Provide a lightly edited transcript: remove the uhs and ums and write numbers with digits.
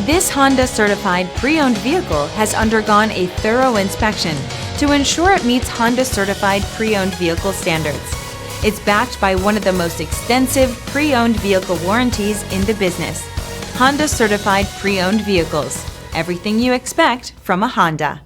This Honda certified pre-owned vehicle has undergone a thorough inspection to ensure it meets Honda certified pre-owned vehicle standards. It's backed by one of the most extensive pre-owned vehicle warranties in the business. Honda certified pre-owned vehicles. Everything you expect from a Honda.